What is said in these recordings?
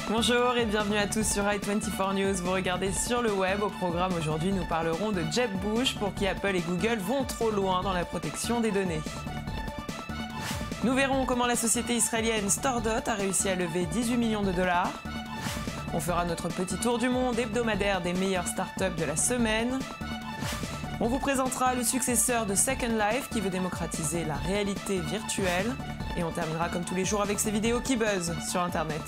Bonjour et bienvenue à tous sur i24 News. Vous regardez sur le web. Au programme aujourd'hui, nous parlerons de Jeb Bush pour qui Apple et Google vont trop loin dans la protection des données. Nous verrons comment la société israélienne StoreDot a réussi à lever 18 millions de dollars. On fera notre petit tour du monde hebdomadaire des meilleures startups de la semaine. On vous présentera le successeur de Second Life qui veut démocratiser la réalité virtuelle. Et on terminera comme tous les jours avec ces vidéos qui buzzent sur Internet.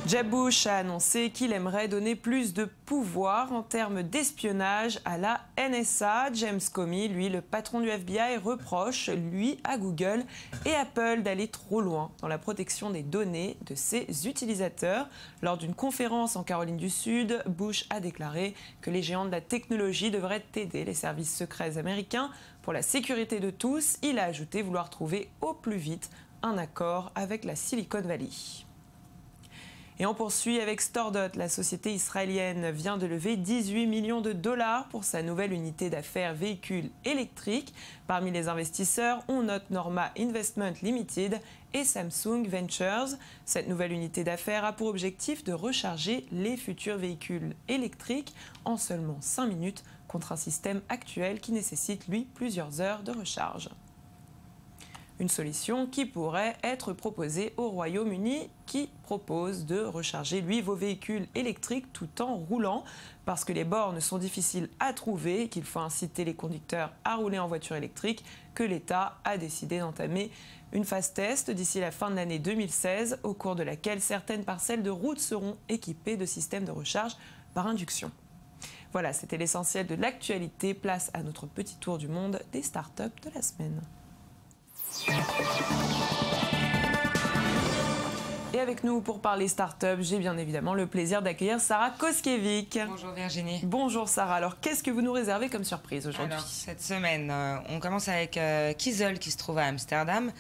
Jeb Bush a annoncé qu'il aimerait donner plus de pouvoir en termes d'espionnage à la NSA. James Comey, lui, le patron du FBI, reproche, lui, à Google et Apple d'aller trop loin dans la protection des données de ses utilisateurs. Lors d'une conférence en Caroline du Sud, Bush a déclaré que les géants de la technologie devraient aider les services secrets américains pour la sécurité de tous. Il a ajouté vouloir trouver au plus vite un accord avec la Silicon Valley. Et on poursuit avec StoreDot. La société israélienne vient de lever 18 millions de dollars pour sa nouvelle unité d'affaires véhicules électriques. Parmi les investisseurs, on note Norma Investment Limited et Samsung Ventures. Cette nouvelle unité d'affaires a pour objectif de recharger les futurs véhicules électriques en seulement 5 minutes contre un système actuel qui nécessite, lui, plusieurs heures de recharge. Une solution qui pourrait être proposée au Royaume-Uni qui propose de recharger, lui, vos véhicules électriques tout en roulant parce que les bornes sont difficiles à trouver et qu'il faut inciter les conducteurs à rouler en voiture électrique que l'État a décidé d'entamer une phase test d'ici la fin de l'année 2016 au cours de laquelle certaines parcelles de route seront équipées de systèmes de recharge par induction. Voilà, c'était l'essentiel de l'actualité. Place à notre petit tour du monde des startups de la semaine. Et avec nous pour parler start-up, j'ai bien évidemment le plaisir d'accueillir Sarah Koskiewicz. Bonjour Virginie. Bonjour Sarah. Alors qu'est-ce que vous nous réservez comme surprise aujourd'hui? Alors cette semaine, on commence avec Kiezel qui se trouve à Amsterdam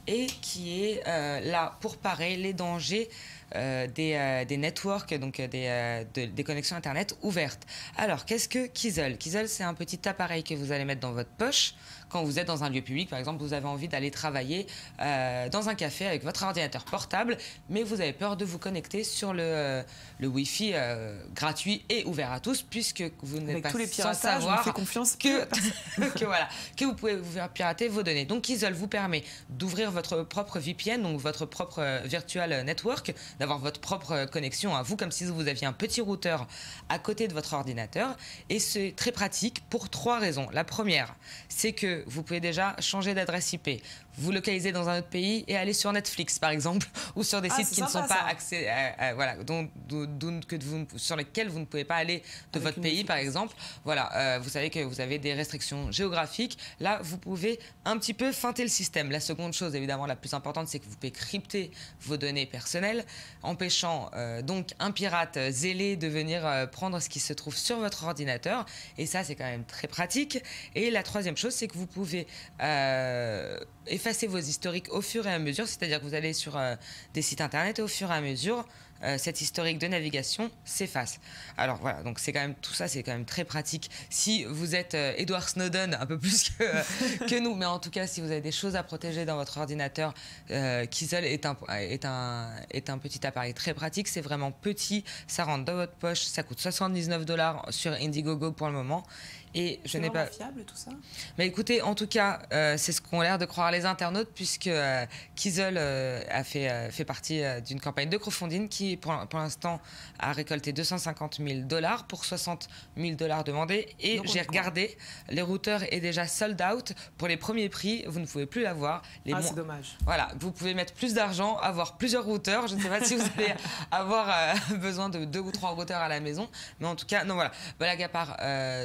et qui est là pour parer les dangers des networks, donc des connexions Internet ouvertes. Alors, qu'est-ce que Kiezel? Kiezel, c'est un petit appareil que vous allez mettre dans votre poche quand vous êtes dans un lieu public. Par exemple, vous avez envie d'aller travailler dans un café avec votre ordinateur portable, mais vous avez peur de vous connecter sur le Wi-Fi gratuit et ouvert à tous, puisque vous n'êtes pas sans savoir que vous pouvez vous faire pirater vos données. Donc, Kiezel vous permet d'ouvrir votre propre VPN, donc votre propre virtual network, d'avoir votre propre connexion à vous, comme si vous aviez un petit routeur à côté de votre ordinateur. Et c'est très pratique pour 3 raisons. La première, c'est que vous pouvez déjà changer d'adresse IP, vous localiser dans un autre pays et aller sur Netflix, par exemple, ou sur des sites qui ne sont pas accès, voilà, sur lesquels vous ne pouvez pas aller de votre pays, par exemple. Voilà, vous savez que vous avez des restrictions géographiques. Là, vous pouvez un petit peu feinter le système. La seconde chose, évidemment, la plus importante, c'est que vous pouvez crypter vos données personnelles, empêchant donc un pirate zélé de venir prendre ce qui se trouve sur votre ordinateur. Et ça, c'est quand même très pratique. Et la troisième chose, c'est que vous pouvez effacer vos historiques au fur et à mesure, c'est-à-dire que vous allez sur des sites internet et au fur et à mesure, cet historique de navigation s'efface. Alors voilà, donc c'est quand même tout ça, c'est quand même très pratique. Si vous êtes Edward Snowden, un peu plus que nous, mais en tout cas, si vous avez des choses à protéger dans votre ordinateur, Kiezel est un petit appareil très pratique. C'est vraiment petit, ça rentre dans votre poche, ça coûte 79 $ sur Indiegogo pour le moment. Et je n'ai pas fiable tout ça. Mais écoutez, en tout cas, c'est ce qu'ont l'air de croire les internautes, puisque Kiezel a fait partie d'une campagne de crowdfunding qui, pour l'instant, a récolté 250 000 $ pour 60 000 $ demandés. Et j'ai regardé, les routeurs est déjà sold out. Pour les premiers prix, vous ne pouvez plus l'avoir. C'est dommage. Voilà, vous pouvez mettre plus d'argent, avoir plusieurs routeurs. Je ne sais pas si vous allez avoir besoin de 2 ou 3 routeurs à la maison, mais en tout cas, non, voilà. Blague à part,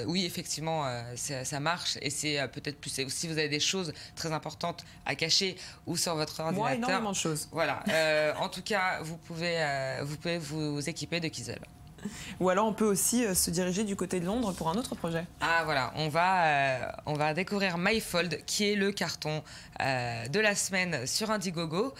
oui, effectivement, ça marche, et c'est peut-être plus si vous avez des choses très importantes à cacher ou sur votre ordinateur. Moi, énormément de choses. Voilà. En tout cas, vous pouvez vous équiper de Kiezel. Ou alors on peut aussi se diriger du côté de Londres pour un autre projet. Ah voilà, on va découvrir MyFold, qui est le carton de la semaine sur Indiegogo.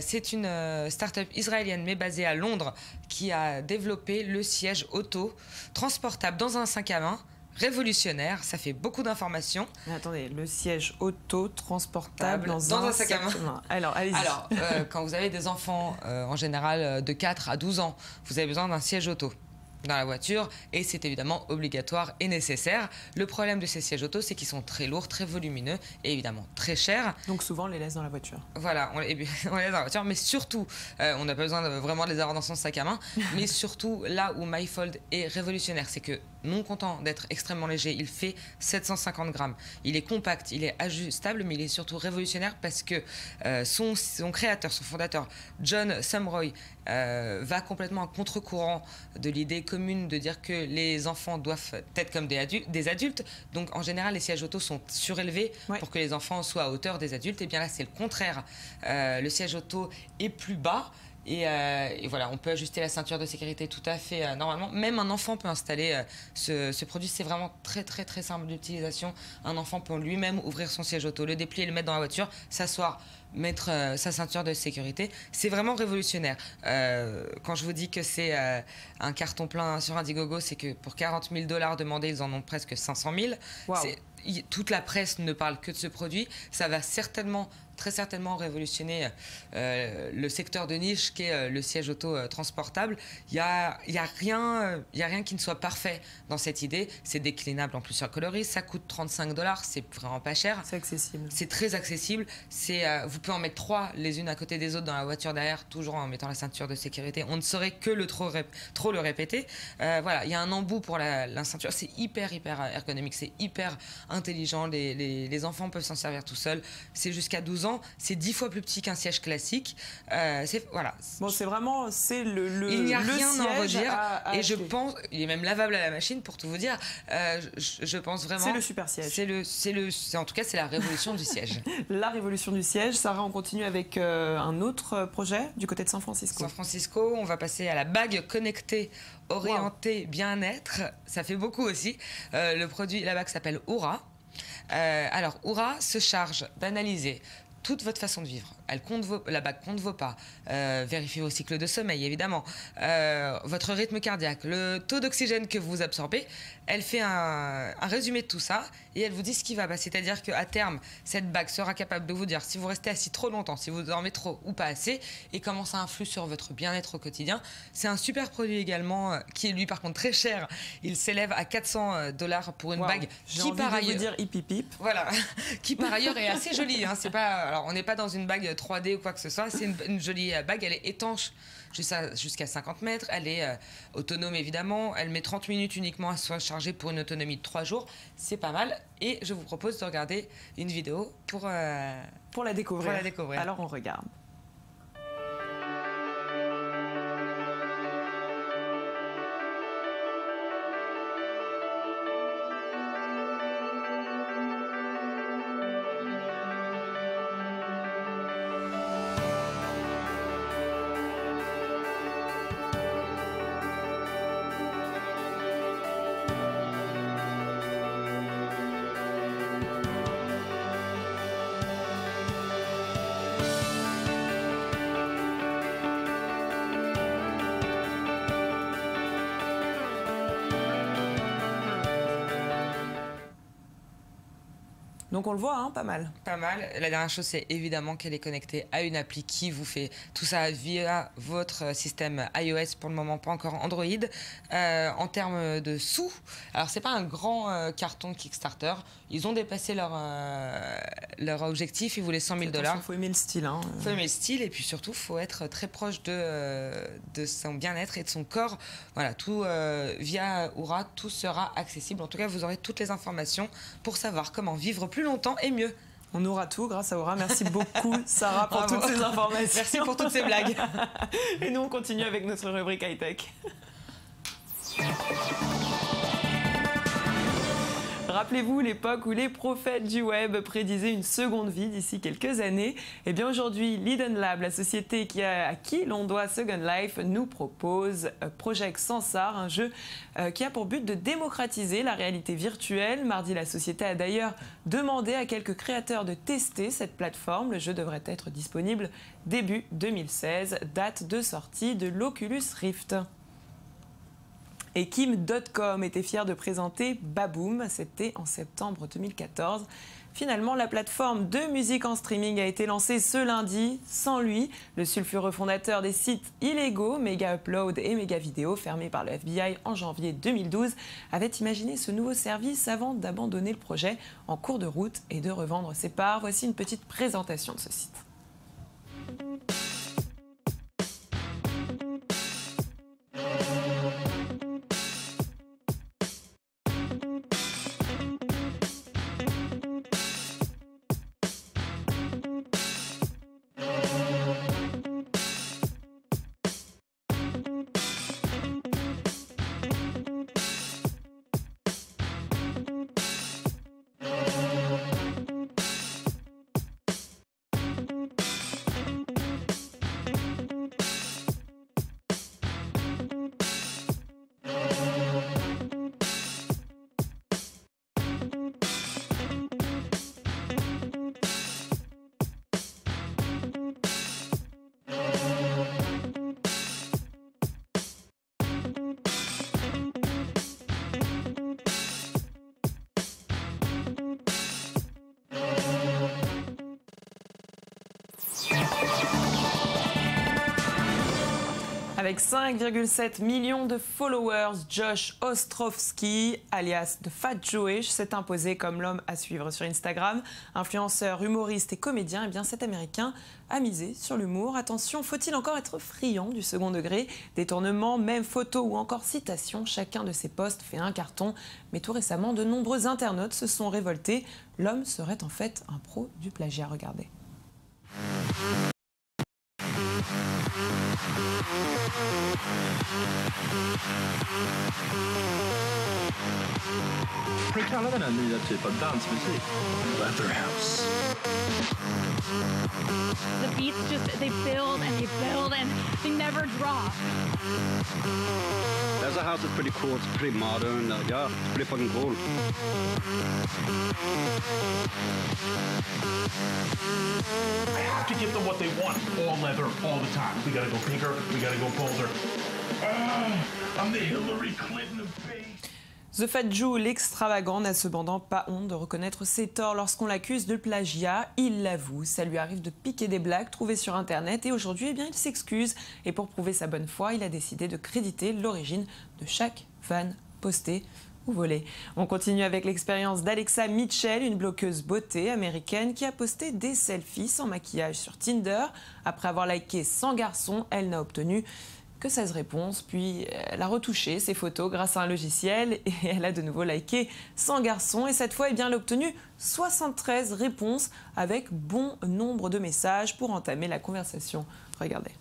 C'est une start-up israélienne mais basée à Londres qui a développé le siège auto transportable dans un sac à main. Révolutionnaire, ça fait beaucoup d'informations. Mais attendez, le siège auto-transportable dans un sac à main. Alors, allez-y. Alors, quand vous avez des enfants, en général de 4 à 12 ans, vous avez besoin d'un siège auto dans la voiture et c'est évidemment obligatoire et nécessaire. Le problème de ces sièges auto, c'est qu'ils sont très lourds, très volumineux et évidemment très chers. Donc souvent, on les laisse dans la voiture. Voilà, on les laisse dans la voiture, mais surtout, on n'a pas besoin vraiment de les avoir dans son sac à main, mais surtout, là où MyFold est révolutionnaire, c'est que non content d'être extrêmement léger, il fait 750 grammes. Il est compact, il est ajustable, mais il est surtout révolutionnaire parce que son créateur, son fondateur, John Sumroy, va complètement à contre-courant de l'idée commune de dire que les enfants doivent être comme des adultes. Donc en général, les sièges auto sont surélevés pour que les enfants soient à hauteur des adultes. Et bien là, c'est le contraire. Le siège auto est plus bas. Et voilà, on peut ajuster la ceinture de sécurité tout à fait normalement. Même un enfant peut installer ce produit. C'est vraiment très très très simple d'utilisation. Un enfant peut lui-même ouvrir son siège auto, le déplier, le mettre dans la voiture, s'asseoir, mettre sa ceinture de sécurité. C'est vraiment révolutionnaire. Quand je vous dis que c'est un carton plein sur Indiegogo, c'est que pour 40 000 $ demandés, ils en ont presque 500 000. Wow. Toute la presse ne parle que de ce produit. Ça va très certainement révolutionner le secteur de niche qui est le siège auto transportable. Il y a rien qui ne soit parfait dans cette idée. C'est déclinable en plusieurs coloris. Ça coûte 35 $. C'est vraiment pas cher. C'est accessible. C'est très accessible. Vous pouvez en mettre 3 les unes à côté des autres dans la voiture derrière, toujours en mettant la ceinture de sécurité. On ne saurait que trop le répéter. Voilà, il y a un embout pour la ceinture. C'est hyper ergonomique. C'est hyper intelligent. Les enfants peuvent s'en servir tout seuls. C'est jusqu'à 12 ans. C'est 10 fois plus petit qu'un siège classique. Voilà. Bon, c'est vraiment le il n'y a rien à en redire. Et je acheter. pense, il est même lavable à la machine pour tout vous dire. Je pense vraiment. C'est le super siège. En tout cas, c'est la révolution du siège. La révolution du siège. Sarah, on continue avec un autre projet du côté de San Francisco. San Francisco, on va passer à la bague connectée orientée bien-être. Ça fait beaucoup aussi. Le produit, la bague s'appelle Oura. Alors, Oura se charge d'analyser toute votre façon de vivre. La bague compte vos pas, vérifiez vos cycles de sommeil évidemment, votre rythme cardiaque, le taux d'oxygène que vous absorbez. Elle fait un résumé de tout ça et elle vous dit ce qui va pas. C'est-à-dire qu'à terme, cette bague sera capable de vous dire si vous restez assis trop longtemps, si vous dormez trop ou pas assez et comment ça influe sur votre bien-être au quotidien. C'est un super produit également qui est lui par contre très cher. Il s'élève à 400 $ pour une bague qui par ailleurs... vous dire hip hip hip. Voilà, qui par ailleurs est assez jolie. Hein. C'est pas... Alors on n'est pas dans une bague 3D ou quoi que ce soit, c'est une jolie bague, elle est étanche jusqu'à 50 mètres, elle est autonome évidemment, elle met 30 minutes uniquement à se recharger pour une autonomie de 3 jours, c'est pas mal et je vous propose de regarder une vidéo pour la découvrir. Alors on regarde. Donc on le voit, hein, pas mal. Pas mal. La dernière chose, c'est évidemment qu'elle est connectée à une appli qui vous fait tout ça via votre système iOS, pour le moment pas encore Android. En termes de sous, alors c'est pas un grand carton Kickstarter. Ils ont dépassé leur objectif, ils voulaient 100 000 $. Il faut aimer le style. Hein. Il faut aimer le style et puis surtout, il faut être très proche de son bien-être et de son corps. Voilà, tout via Oura, tout sera accessible. En tout cas, vous aurez toutes les informations pour savoir comment vivre plus longtemps et mieux. On aura tout grâce à Oura. Merci beaucoup, Sarah, pour toutes ces informations. Merci pour toutes ces blagues. Et nous, on continue avec notre rubrique high-tech. Rappelez-vous l'époque où les prophètes du web prédisaient une seconde vie d'ici quelques années. Eh bien aujourd'hui, Liden Lab, la société à qui l'on doit Second Life, nous propose Project Sansar, un jeu qui a pour but de démocratiser la réalité virtuelle. Mardi, la société a d'ailleurs demandé à quelques créateurs de tester cette plateforme. Le jeu devrait être disponible début 2016, date de sortie de l'Oculus Rift. Et Kim.com était fier de présenter Baboom, c'était en septembre 2014. Finalement, la plateforme de musique en streaming a été lancée ce lundi. Sans lui, le sulfureux fondateur des sites illégaux Mega Upload et Mega Video, fermés par le FBI en janvier 2012, avait imaginé ce nouveau service avant d'abandonner le projet en cours de route et de revendre ses parts. Voici une petite présentation de ce site. Avec 5,7 millions de followers, Josh Ostrovsky, alias The Fat Jewish, s'est imposé comme l'homme à suivre sur Instagram. Influenceur, humoriste et comédien, eh bien cet Américain a misé sur l'humour. Attention, faut-il encore être friand du second degré? Détournements, même photos ou encore citations, chacun de ses posts fait un carton. Mais tout récemment, de nombreux internautes se sont révoltés. L'homme serait en fait un pro du plagiat. Regardez. Hur kallar vi den nya typ av dansmusik? Leatherhouse. The beats just, they build and they never drop. Leatherhouse is pretty cool, it's pretty modern, yeah, it's pretty fucking cool. I have to give them what they want. All leather, all the time. We gotta go bigger, we gotta go bolder. I'm the Hillary Clinton of bass. The Fat Jew, l'extravagant, n'a cependant pas honte de reconnaître ses torts lorsqu'on l'accuse de plagiat. Il l'avoue, ça lui arrive de piquer des blagues trouvées sur Internet et aujourd'hui, eh bien, il s'excuse. Et pour prouver sa bonne foi, il a décidé de créditer l'origine de chaque fan posté ou volé. On continue avec l'expérience d'Alexa Mitchell, une blogueuse beauté américaine qui a posté des selfies sans maquillage sur Tinder. Après avoir liké 100 garçons, elle n'a obtenu que 16 réponses, puis elle a retouché ses photos grâce à un logiciel et elle a de nouveau liké 100 garçons et cette fois, eh bien, elle a obtenu 73 réponses avec bon nombre de messages pour entamer la conversation. Regardez.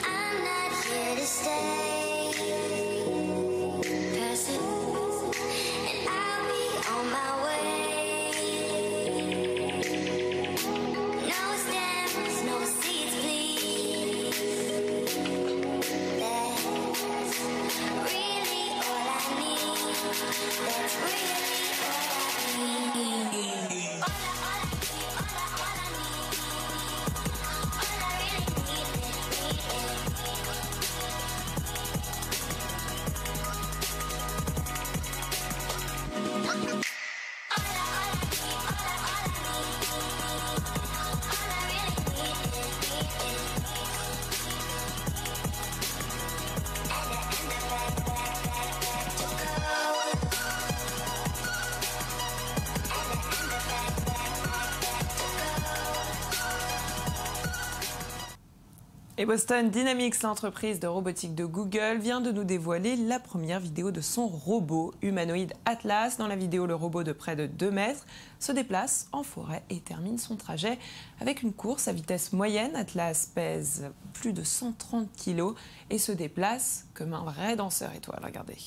I'm not here to stay. Et Boston Dynamics, l'entreprise de robotique de Google, vient de nous dévoiler la première vidéo de son robot humanoïde Atlas. Dans la vidéo, le robot de près de 2 mètres se déplace en forêt et termine son trajet avec une course à vitesse moyenne. Atlas pèse plus de 130 kg et se déplace comme un vrai danseur étoile. Regardez.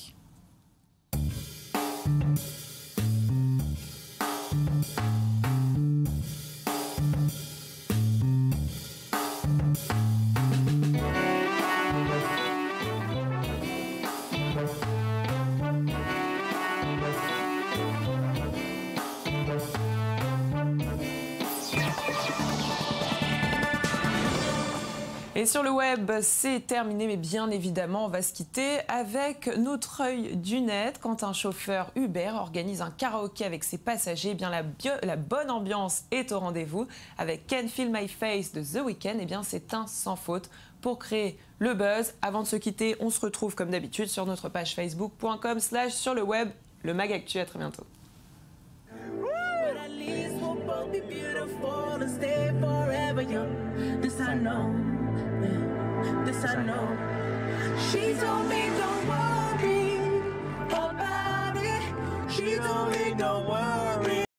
Et sur le web, c'est terminé, mais bien évidemment, on va se quitter avec notre œil du net. Quand un chauffeur Uber organise un karaoké avec ses passagers, eh bien la bonne ambiance est au rendez-vous. Avec Can't Feel My Face de The Weeknd, eh bien c'est un sans faute pour créer le buzz. Avant de se quitter, on se retrouve comme d'habitude sur notre page facebook.com/sur le web, le Mag Actu. À très bientôt. This I know. She told me don't worry about it. She told me don't worry.